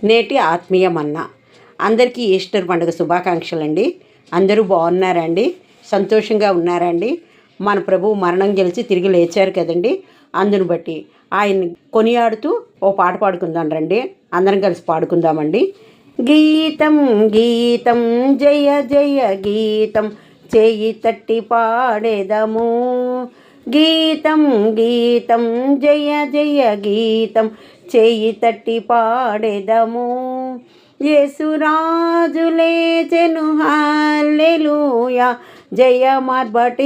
నేటి ఆత్మీయ మన్నా. అందరికీ ఈస్టర్ పండుగ శుభాకాంక్షలండి. అందరూ బాగున్నారండి, సంతోషంగా ఉన్నారండి. మన ప్రభువు మరణం గెలిచి తిరిగి లేచారు కదండి. అందును బట్టి ఆయన్ని కొనియాడుతూ ఓ పాట పాడుకుందాం రండి. అందరం కలిసి పాడుకుందామండి. గీతం గీతం జయ జయ గీతం, చేయి తట్టి పాడేదము. గీతం గీతం జయ జయ గీతం, చేయి తట్టి పాడేదము. యేసురాజు లేచెను హల్లెలూయా, జయమార్భటించెదము.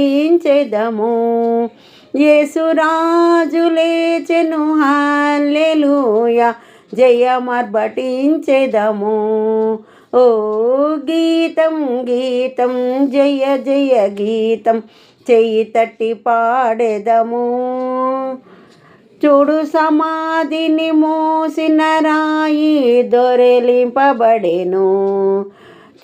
యేసురాజు లేచెను హల్లెలూయా, జయమార్భటించెదము. ఓ గీతం గీతం జయ జయ గీతం, చెయ్యి తట్టి పాడెదము. చూడు సమాధిని మోసిన రాయి దొరెలింపబడెను.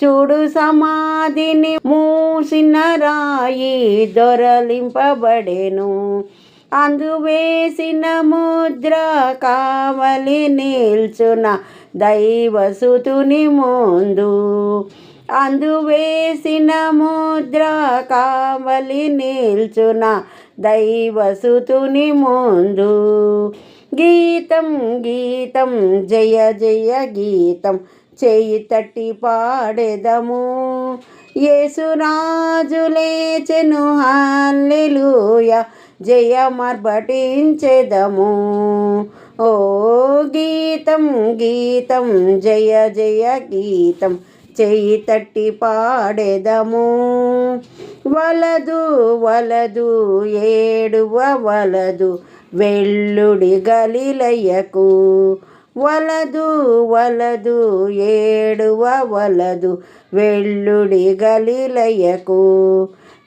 చూడు సమాధిని మూసిన రాయి దొరలింపబడెను. అందువేసిన ముద్ర కావలి నిల్చున దైవసుతుని ముందు. అందువేసిన ముద్ర కావలి నిల్చున దైవసుతుని ముందు. గీతం గీతం జయ జయ గీతం, చేయి తట్టి పాడెదము. యేసురాజు లేచెను హల్లెలూయా, జయమార్భటించెదము. ఓ గీతం గీతం జయ జయ గీతం, చేయి తట్టి పాడెదము. వలదు వలదు ఏడువ వలదు, వెల్లుడి గలిలయకు. వలదు వలదు ఏడువ వలదు, వెల్లుడి గలిలయకు.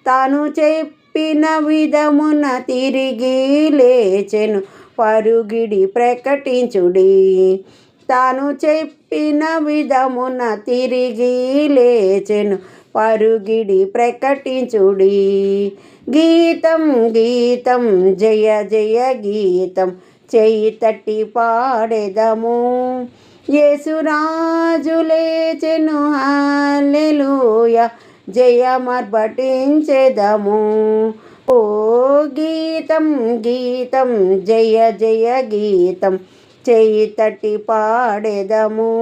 తాను చెప్పిన విధమున తిరిగి లేచెను, పరుగిడి ప్రకటించుడి. తాను చెప్పిన విధమున తిరిగి లేచెను, పరుగిడి ప్రకటించుడి. గీతం గీతం జయ జయ గీతం, చెయ్యి తట్టి పాడెదము. యేసురాజు లేచెను హల్లెలూయా, జయమార్భటించెదము. ఓ గీతం గీతం జయ జయ గీతం, చెయ్యి తట్టి పాడెదము.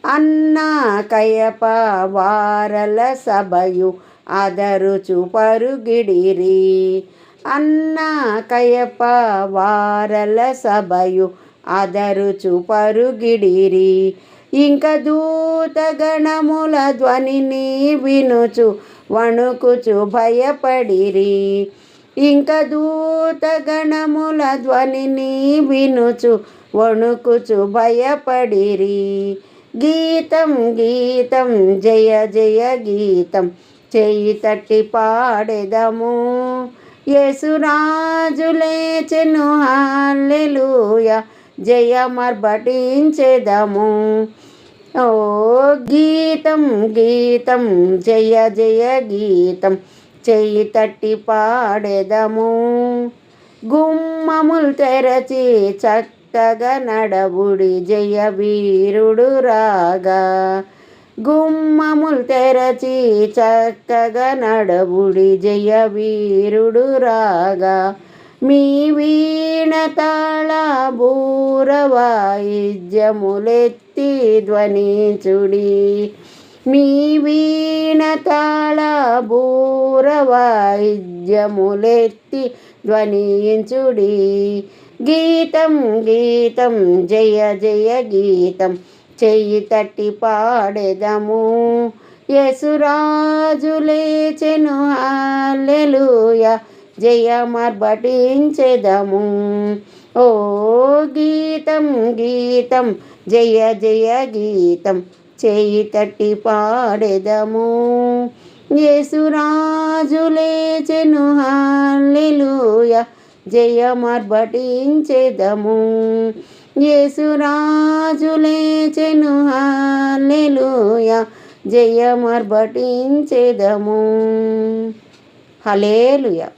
అన్నా కయప వారల సభయు అదరుచు పరుగిడిరి. అన్నా కయప వారల సభయు అదరుచు పరుగిడిరి. ఇంక దూతగణముల ధ్వనిని వినుచు వణుకుచు భయపడిరి. ఇంక దూతగణముల ధ్వనిని వినుచు వణుకుచు భయపడిరి. గీతం గీతం జయ జయ గీతం, చెయ్యి తట్టి పాడెదము. యేసురాజు లేచెను హల్లెలూయా, జయమార్భటించెదము. ఓ గీతం గీతం జయ జయ గీతం, చెయ్యి తట్టి పాడెదము. గుమ్మములు తెరచి చక్కగా నడవుడి, జయ వీరుడు రాగా. గుమ్మములు తెరచి చక్కగా నడవుడి, జయ వీరుడు రాగా. మీ వీణ తాళ బూర వాయిద్యములెత్తి ధ్వనించుడి. మీ వీణ తాళ బూర వాయిద్యములెత్తి ధ్వనించుడి. గీతం గీతం జయ జయ గీతం, చెయ్యి తట్టి పాడెదము. యేసురాజు లేచెను హల్లెలూయా, జయమార్భటించెదము. ఓ గీతం గీతం జయ జయ గీతం, చేయి తట్టి పాడెదము. యేసురాజు లేచెను హల్లెలూయా, జయమార్భటించెదము. యేసురాజు లేచెను హల్లెలూయా, జయమార్భటించెదము. హల్లెలూయా.